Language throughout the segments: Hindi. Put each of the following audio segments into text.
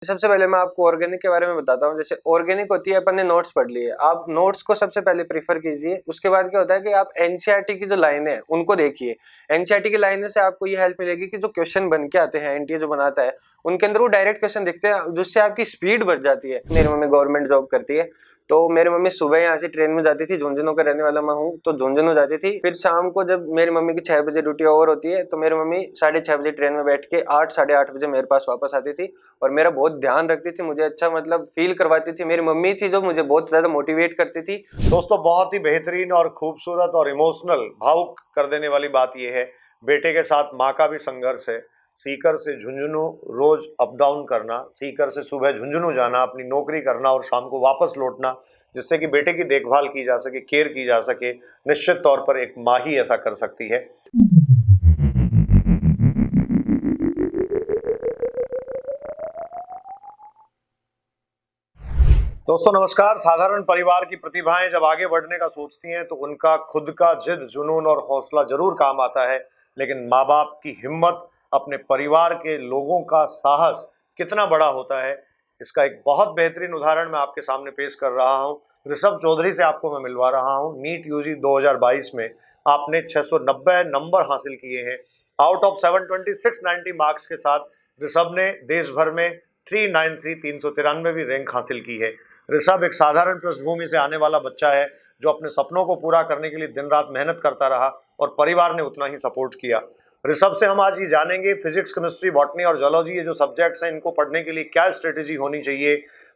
सबसे पहले मैं आपको ऑर्गेनिक के बारे में बताता हूँ। जैसे ऑर्गेनिक होती है, अपन ने नोट्स पढ़ लिए, आप नोट्स को सबसे पहले प्रीफर कीजिए। उसके बाद क्या होता है कि आप एनसीईआरटी की जो लाइनें हैं उनको देखिए। एनसीईआरटी की लाइनें से आपको ये हेल्प मिलेगी कि जो क्वेश्चन बन के आते हैं, एनटीए जो बनाता है, उनके अंदर वो डायरेक्ट क्वेश्चन दिखते हैं, जिससे आपकी स्पीड बढ़ जाती है। मेरी मम्मी गवर्नमेंट जॉब करती है, तो मेरी मम्मी सुबह यहाँ से ट्रेन में जाती थी, झुंझुनू का रहने वाला मैं हूँ, तो झुंझुनू जाती थी। फिर शाम को जब मेरी मम्मी की 6 बजे ड्यूटी ओवर होती है, तो मेरी मम्मी 6:30 बजे ट्रेन में बैठ के 8 साढ़े 8 बजे मेरे पास वापस आती थी और मेरा बहुत ध्यान रखती थी, मुझे अच्छा मतलब फील करवाती थी। मेरी मम्मी थी जो मुझे बहुत ज्यादा मोटिवेट करती थी। दोस्तों, बहुत ही बेहतरीन और खूबसूरत और इमोशनल, भावुक कर देने वाली बात यह है, बेटे के साथ माँ का भी संघर्ष है। सीकर से झुंझुनू रोज अप डाउन करना, सीकर से सुबह झुंझुनू जाना, अपनी नौकरी करना और शाम को वापस लौटना, जिससे कि बेटे की देखभाल की जा सके, केयर की जा सके। निश्चित तौर पर एक माँ ही ऐसा कर सकती है। दोस्तों नमस्कार। साधारण परिवार की प्रतिभाएं जब आगे बढ़ने का सोचती हैं तो उनका खुद का जिद, जुनून और हौसला जरूर काम आता है, लेकिन माँ बाप की हिम्मत, अपने परिवार के लोगों का साहस कितना बड़ा होता है, इसका एक बहुत बेहतरीन उदाहरण मैं आपके सामने पेश कर रहा हूं। ऋषभ चौधरी से आपको मैं मिलवा रहा हूं। नीट यूजी 2022 में आपने 690 नंबर हासिल किए हैं। आउट ऑफ 726 मार्क्स के साथ ऋषभ ने देश भर में 393 रैंक हासिल की है। ऋषभ एक साधारण पृष्ठभूमि से आने वाला बच्चा है जो अपने सपनों को पूरा करने के लिए दिन रात मेहनत करता रहा और परिवार ने उतना ही सपोर्ट किया। ऋषभ से हम आज ये जानेंगे फिजिक्स, केमिस्ट्री, बॉटनी और जूलॉजी, ये जो सब्जेक्ट्स हैं, इनको पढ़ने के लिए क्या स्ट्रेटेजी होनी चाहिए।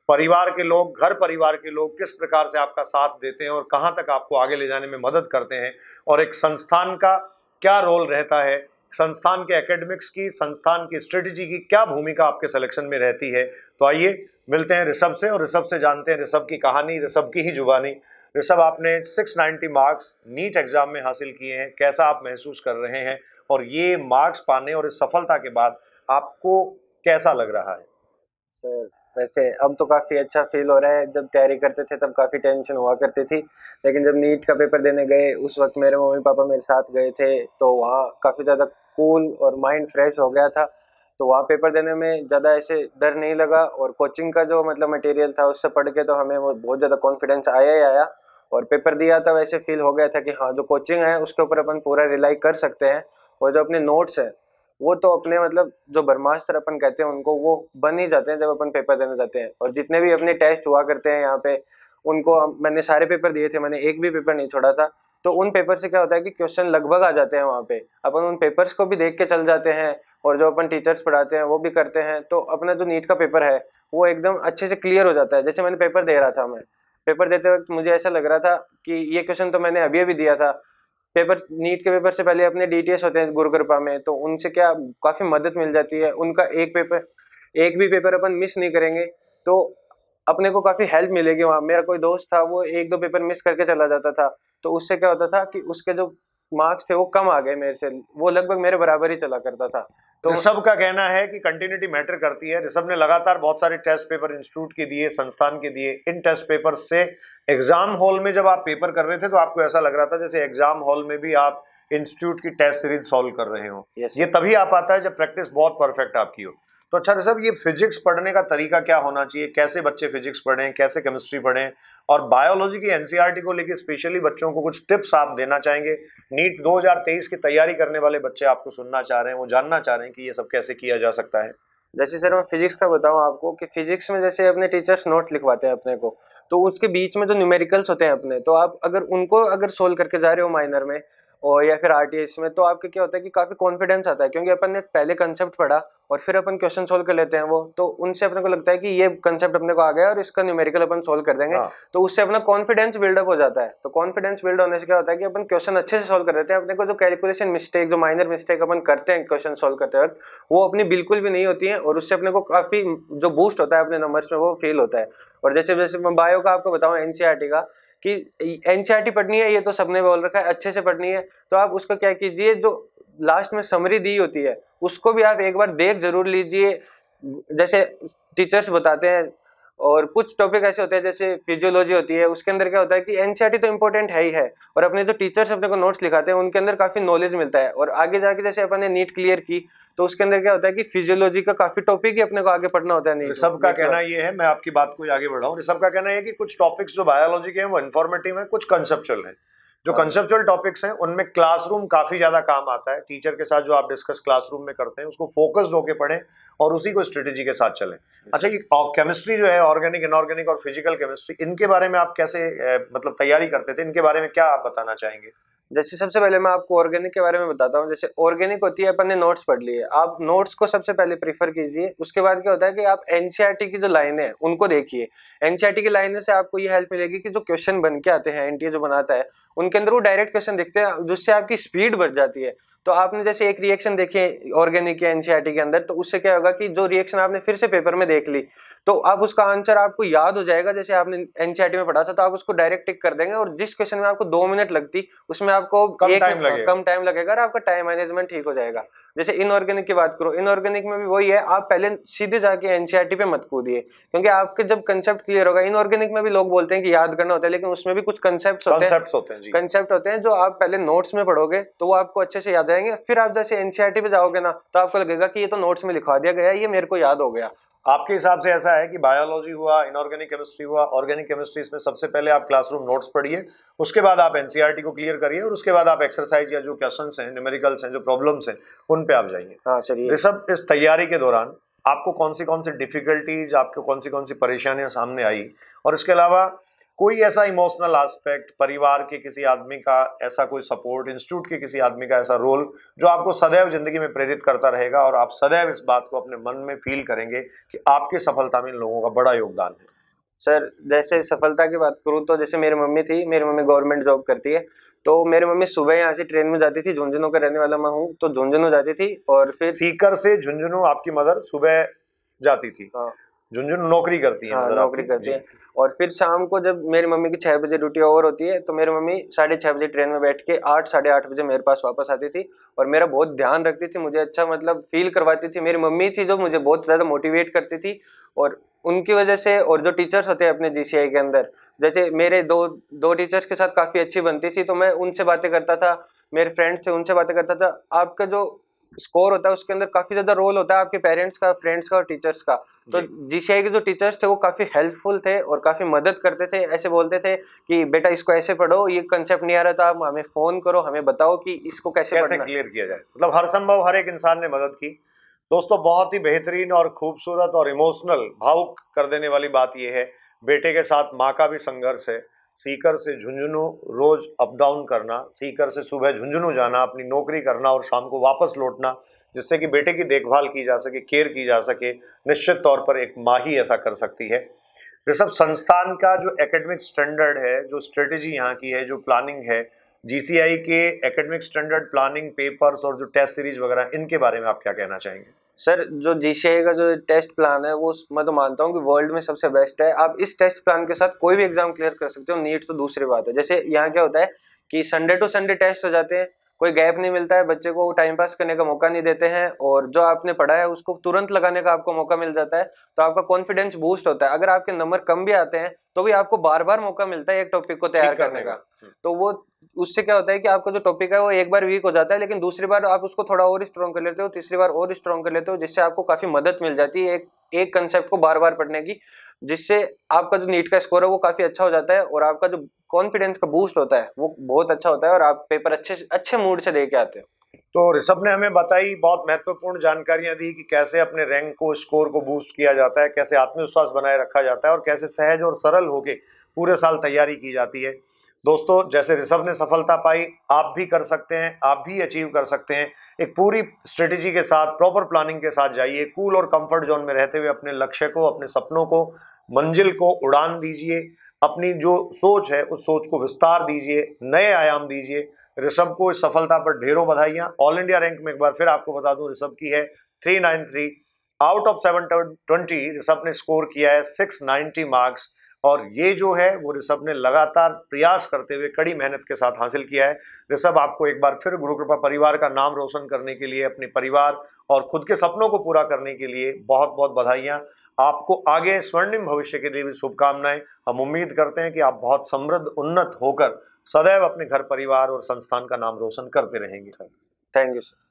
परिवार के लोग, घर परिवार के लोग किस प्रकार से आपका साथ देते हैं और कहाँ तक आपको आगे ले जाने में मदद करते हैं, और एक संस्थान का क्या रोल रहता है, संस्थान के एकेडमिक्स की, संस्थान की स्ट्रेटेजी की क्या भूमिका आपके सिलेक्शन में रहती है। तो आइए मिलते हैं ऋषभ से और ऋषभ से जानते हैं ऋषभ की कहानी, ऋषभ की ही जुबानी। ऋषभ, आपने 690 मार्क्स नीट एग्जाम में हासिल किए हैं, कैसा आप महसूस कर रहे हैं, और ये मार्क्स पाने और इस सफलता के बाद आपको कैसा लग रहा है? सर वैसे अब तो काफ़ी अच्छा फील हो रहा है। जब तैयारी करते थे तब काफ़ी टेंशन हुआ करती थी, लेकिन जब नीट का पेपर देने गए उस वक्त मेरे मम्मी पापा मेरे साथ गए थे, तो वहाँ काफ़ी ज़्यादा कूल और माइंड फ्रेश हो गया था। तो वहाँ पेपर देने में ज़्यादा ऐसे डर नहीं लगा, और कोचिंग का जो मतलब मटेरियल था उससे पढ़ के तो हमें वो बहुत ज़्यादा कॉन्फिडेंस आया ही आया। और पेपर दिया तब ऐसे फील हो गया था कि हाँ, जो कोचिंग है उसके ऊपर अपन पूरा रिलाई कर सकते हैं, और जो अपने नोट्स हैं वो तो अपने मतलब जो ब्रह्मास्त्र अपन कहते हैं उनको, वो बन ही जाते हैं जब अपन पेपर देने जाते हैं। और जितने भी अपने टेस्ट हुआ करते हैं यहाँ पे, उनको मैंने सारे पेपर दिए थे, मैंने एक भी पेपर नहीं छोड़ा था। तो उन पेपर से क्या होता है कि क्वेश्चन लगभग आ जाते हैं वहाँ पे, अपन उन पेपर्स को भी देख के चल जाते हैं, और जो अपन टीचर्स पढ़ाते हैं वो भी करते हैं, तो अपना जो नीट का पेपर है वो एकदम अच्छे से क्लियर हो जाता है। जैसे मैंने पेपर दे रहा था, मैं पेपर देते वक्त मुझे ऐसा लग रहा था कि ये क्वेश्चन तो मैंने अभी अभी दिया था। पेपर, नीट के पेपर से पहले अपने डीटीएस होते हैं गुरु कृपा में, तो उनसे क्या काफी मदद मिल जाती है। उनका एक भी पेपर अपन मिस नहीं करेंगे तो अपने को काफी हेल्प मिलेगी। वहाँ मेरा कोई दोस्त था, वो एक दो पेपर मिस करके चला जाता था, तो उससे क्या होता था कि उसके जो मार्क्स थे वो कम आ गए मेरे से, वो लगभग मेरे बराबर ही चला करता था। तो ऋषभ का कहना है कि कंटिन्यूटी मैटर करती है। ऋषभ ने लगातार बहुत सारे टेस्ट पेपर इंस्टीट्यूट के दिए, संस्थान के दिए। इन टेस्ट पेपर से एग्जाम हॉल में जब आप पेपर कर रहे थे तो आपको ऐसा लग रहा था जैसे एग्जाम हॉल में भी आप इंस्टीट्यूट की टेस्ट सीरीज सॉल्व कर रहे हो। यस, ये तभी आ पाता है जब प्रैक्टिस बहुत परफेक्ट आपकी हो। तो अच्छा ऋषभ, ये फिजिक्स पढ़ने का तरीका क्या होना चाहिए? कैसे बच्चे फिजिक्स पढ़ें, कैसे केमिस्ट्री पढ़ें, और बायोलॉजी की एनसीईआरटी को लेकर स्पेशली बच्चों को कुछ टिप्स आप देना चाहेंगे? नीट 2023 की तैयारी करने वाले बच्चे आपको सुनना चाह रहे हैं, वो जानना चाह रहे हैं कि ये सब कैसे किया जा सकता है। जैसे सर मैं फिजिक्स का बताऊं आपको कि फिजिक्स में जैसे अपने टीचर्स नोट लिखवाते हैं अपने को, तो उसके बीच में जो न्यूमेरिकल्स होते हैं अपने, तो आप अगर उनको अगर सोल्व करके जा रहे हो माइनर में और या फिर आरटीएस में, तो आपके क्या होता है कि काफी कॉन्फिडेंस आता है, क्योंकि अपन ने पहले कंसेप्ट पढ़ा और फिर अपन क्वेश्चन सोल्व कर लेते हैं वो, तो उनसे अपने को लगता है कि ये कंसेप्ट अपने को आ गया और इसका न्यूमेरिकल अपन सोल्व कर देंगे। हाँ। तो उससे अपना कॉन्फिडेंस बिल्डअप हो जाता है। तो कॉन्फिडेंस बिल्ड होने से क्या होता है कि अपन क्वेश्चन अच्छे से सोल्व कर देते हैं। अपने को जो कैलकुलेशन मिस्टेक, जो माइनर मिस्टेक अपन करते हैं क्वेश्चन सोल्व करते वक्त, वो अपनी बिल्कुल भी नहीं होती है, और उससे अपने को काफी जो बूस्ट होता है अपने नंबर्स में, वो फील होता है। और जैसे जैसे मैं बायो का आपको बताऊं, एनसीईआरटी का, कि एनसीईआरटी पढ़नी है ये तो सबने बोल रखा है, अच्छे से पढ़नी है, तो आप उसको क्या कीजिए, जो लास्ट में समरी दी होती है उसको भी आप एक बार देख जरूर लीजिए, जैसे टीचर्स बताते हैं। और कुछ टॉपिक ऐसे होते हैं जैसे फिजियोलॉजी होती है, उसके अंदर क्या होता है कि एनसीईआरटी तो इम्पोर्टेंट है ही है, और अपने जो टीचर्स अपने को नोट्स लिखाते हैं उनके अंदर काफी नॉलेज मिलता है। और आगे जाके जैसे अपन ने नीट क्लियर की तो उसके अंदर क्या होता है कि फिजियोलॉजी का काफी टॉपिक ही अपने को आगे पढ़ना होता है। नीट ऋषभ का कहना ये है, मैं आपकी बात को आगे बढ़ाऊं, ऋषभ का कहना है कि कुछ टॉपिक्स जो बायोलॉजी के हैं वो इन्फॉर्मेटिव हैं, कुछ कंसेप्चुअल हैं। जो कंसेप्चुअल टॉपिक्स हैं उनमें क्लासरूम काफी ज्यादा काम आता है। टीचर के साथ जो आप डिस्कस क्लासरूम में करते हैं उसको फोकस्ड होकर पढ़ें और उसी को स्ट्रेटेजी के साथ चलें। अच्छा, ये केमिस्ट्री जो है, ऑर्गेनिक, इनऑर्गेनिक और फिजिकल केमिस्ट्री, इनके बारे में आप कैसे मतलब तैयारी करते थे? इनके बारे में क्या आप बताना चाहेंगे? जैसे सबसे पहले मैं आपको ऑर्गेनिक के बारे में बताता हूँ। जैसे ऑर्गेनिक होती है, अपन ने नोट्स पढ़ लिए, आप नोट्स को सबसे पहले प्रीफर कीजिए। उसके बाद क्या होता है कि आप एनसीईआरटी की जो लाइनें हैं उनको देखिए। एनसीईआरटी की लाइनें से आपको ये हेल्प मिलेगी कि जो क्वेश्चन बन के आते हैं, एनटीए जो बनाता है उनके अंदर वो डायरेक्ट क्वेश्चन दिखते हैं, जिससे आपकी स्पीड बढ़ जाती है। तो आपने जैसे एक रिएक्शन देखी ऑर्गेनिक या एनसीईआरटी के अंदर, तो उससे क्या होगा कि जो रिएक्शन आपने फिर से पेपर में देख ली तो आप उसका आंसर आपको याद हो जाएगा। जैसे आपने एनसीईआरटी में पढ़ा था तो आप उसको डायरेक्ट टिक कर देंगे, और जिस क्वेश्चन में आपको 2 मिनट लगती उसमें आपको कम टाइम लगेगा और आपका टाइम मैनेजमेंट ठीक हो जाएगा। जैसे इनऑर्गेनिक की बात करो, इनऑर्गेनिक में भी वही है, आप पहले सीधे जाके एनसीईआरटी पे मत कूदिए, क्योंकि आपके जब कंसेप्ट क्लियर होगा। इनऑर्गेनिक में भी लोग बोलते हैं कि याद करना होता है, लेकिन उसमें भी कुछ कंसेप्ट होते हैं जो आप पहले नोट्स में पढ़ोगे तो वो आपको अच्छे से याद आएंगे। फिर आप जैसे एनसीईआरटी पे जाओगे ना तो आपको लगेगा कि ये तो नोट्स में लिखवा दिया गया है, ये मेरे को याद हो गया। आपके हिसाब से ऐसा है कि बायोलॉजी हुआ, इनऑर्गेनिक केमिस्ट्री हुआ, ऑर्गेनिक केमिस्ट्री, इसमें सबसे पहले आप क्लासरूम नोट्स पढ़िए, उसके बाद आप एनसीईआरटी को क्लियर करिए और उसके बाद आप एक्सरसाइज या जो क्वेश्चंस हैं, न्यूमेरिकल्स हैं, जो प्रॉब्लम्स हैं, उन पे आप जाइए। हाँ चलिए। ऋषभ, इस तैयारी के दौरान आपको कौन सी डिफिकल्टीज, आपको कौन सी परेशानियां सामने आई, और इसके अलावा कोई ऐसा इमोशनल एस्पेक्ट, परिवार के किसी आदमी का ऐसा कोई सपोर्ट, इंस्टीट्यूट के किसी आदमी का ऐसा रोल जो आपको सदैव जिंदगी में प्रेरित करता रहेगा और आप सदैव इस बात को अपने मन में फील करेंगे कि आपकी सफलता में इन लोगों का बड़ा योगदान है? सर जैसे सफलता की बात करूँ तो जैसे मेरी मम्मी थी, मेरी मम्मी गवर्नमेंट जॉब करती है, तो मेरी मम्मी सुबह यहाँ से ट्रेन में जाती थी, झुंझुनू का रहने वाला मैं हूँ, तो झुंझुनू जाती थी और फिर सीकर से झुंझुनू आपकी मदर सुबह जाती थी? हाँ, झुंझुनू नौकरी करती है? हाँ नौकरी करती है। और फिर शाम को जब मेरी मम्मी की 6 बजे ड्यूटी ओवर होती है तो मेरी मम्मी 6:30 बजे ट्रेन में बैठ के 8 साढ़े 8 बजे मेरे पास वापस आती थी और मेरा बहुत ध्यान रखती थी, मुझे अच्छा मतलब फील करवाती थी। मेरी मम्मी थी जो मुझे बहुत ज्यादा मोटिवेट करती थी, और उनकी वजह से, और जो टीचर्स होते हैं अपने जीसीआई के अंदर, जैसे मेरे दो टीचर्स के साथ काफी अच्छी बनती थी, तो मैं उनसे बातें करता था, मेरे फ्रेंड्स थे उनसे बातें करता था। आपका जो स्कोर होता है उसके अंदर काफी ज्यादा रोल होता है आपके पेरेंट्स का, फ्रेंड्स का और टीचर्स का। तो जीसीआई के जो टीचर्स थे वो काफी हेल्पफुल थे और काफी मदद करते थे। ऐसे बोलते थे कि बेटा इसको ऐसे पढ़ो, ये कंसेप्ट नहीं आ रहा था आप हमें फोन करो, हमें बताओ कि इसको कैसे क्लियर किया जाए। मतलब हर संभव हर एक इंसान ने मदद की। दोस्तों, बहुत ही बेहतरीन और खूबसूरत और इमोशनल, भावुक कर देने वाली बात यह है, बेटे के साथ माँ का भी संघर्ष है। सीकर से झुंझुनू रोज अप डाउन करना, सीकर से सुबह झुंझुनू जाना, अपनी नौकरी करना और शाम को वापस लौटना, जिससे कि बेटे की देखभाल की जा सके, केयर की जा सके। निश्चित तौर पर एक माँ ही ऐसा कर सकती है। ऋषभ, संस्थान का जो एकेडमिक स्टैंडर्ड है, जो स्ट्रेटेजी यहाँ की है, जो प्लानिंग है, जीसीआई के एकेडमिक स्टैंडर्ड, प्लानिंग, पेपर्स और जो टेस्ट सीरीज वगैरह, इनके बारे में आप क्या कहना चाहेंगे? सर जो जीसीआई का जो टेस्ट प्लान है वो मैं तो मानता हूँ कि वर्ल्ड में सबसे बेस्ट है। आप इस टेस्ट प्लान के साथ कोई भी एग्जाम क्लियर कर सकते हो, नीट तो दूसरी बात है। जैसे यहाँ क्या होता है कि संडे टू संडे टेस्ट हो जाते हैं, कोई गैप नहीं मिलता है, बच्चे को टाइम पास करने का मौका नहीं देते हैं, और जो आपने पढ़ा है उसको तुरंत लगाने का आपको मौका मिल जाता है, तो आपका कॉन्फिडेंस बूस्ट होता है। अगर आपके नंबर कम भी आते हैं तो भी आपको बार बार मौका मिलता है एक टॉपिक को तैयार करने का। तो वो उससे क्या होता है कि आपका जो टॉपिक है वो एक बार वीक हो जाता है, लेकिन दूसरी बार आप उसको थोड़ा और स्ट्रॉन्ग कर लेते हो, तीसरी बार और स्ट्रॉन्ग कर लेते हो, जिससे आपको काफी मदद मिल जाती है एक कंसेप्ट को बार बार पढ़ने की, जिससे आपका जो नीट का स्कोर है वो काफी अच्छा हो जाता है और आपका जो कॉन्फिडेंस का बूस्ट होता है वो बहुत अच्छा होता है और आप पेपर अच्छे मूड से दे के आते हो। तो ऋषभ ने हमें बताई, बहुत महत्वपूर्ण जानकारियां दी कि कैसे अपने रैंक को, स्कोर को बूस्ट किया जाता है, कैसे आत्मविश्वास बनाए रखा जाता है और कैसे सहज और सरल होके पूरे साल तैयारी की जाती है। दोस्तों, जैसे ऋषभ ने सफलता पाई, आप भी कर सकते हैं, आप भी अचीव कर सकते हैं। एक पूरी स्ट्रेटेजी के साथ, प्रॉपर प्लानिंग के साथ जाइए, कूल और कंफर्ट जोन में रहते हुए अपने लक्ष्य को, अपने सपनों को, मंजिल को उड़ान दीजिए। अपनी जो सोच है उस सोच को विस्तार दीजिए, नए आयाम दीजिए। ऋषभ को इस सफलता पर ढेरों बधाइयां। ऑल इंडिया रैंक में एक बार फिर आपको बता दूं, ऋषभ की है 393 आउट ऑफ 720। ऋषभ ने स्कोर किया है 690 मार्क्स, और ये जो है वो ऋषभ ने लगातार प्रयास करते हुए कड़ी मेहनत के साथ हासिल किया है। ऋषभ, आपको एक बार फिर गुरु कृपा परिवार का नाम रोशन करने के लिए, अपने परिवार और खुद के सपनों को पूरा करने के लिए बहुत बहुत बधाइयां। आपको आगे स्वर्णिम भविष्य के लिए भी शुभकामनाएं। हम उम्मीद करते हैं कि आप बहुत समृद्ध, उन्नत होकर सदैव अपने घर परिवार और संस्थान का नाम रोशन करते रहेंगे। Thank you sir.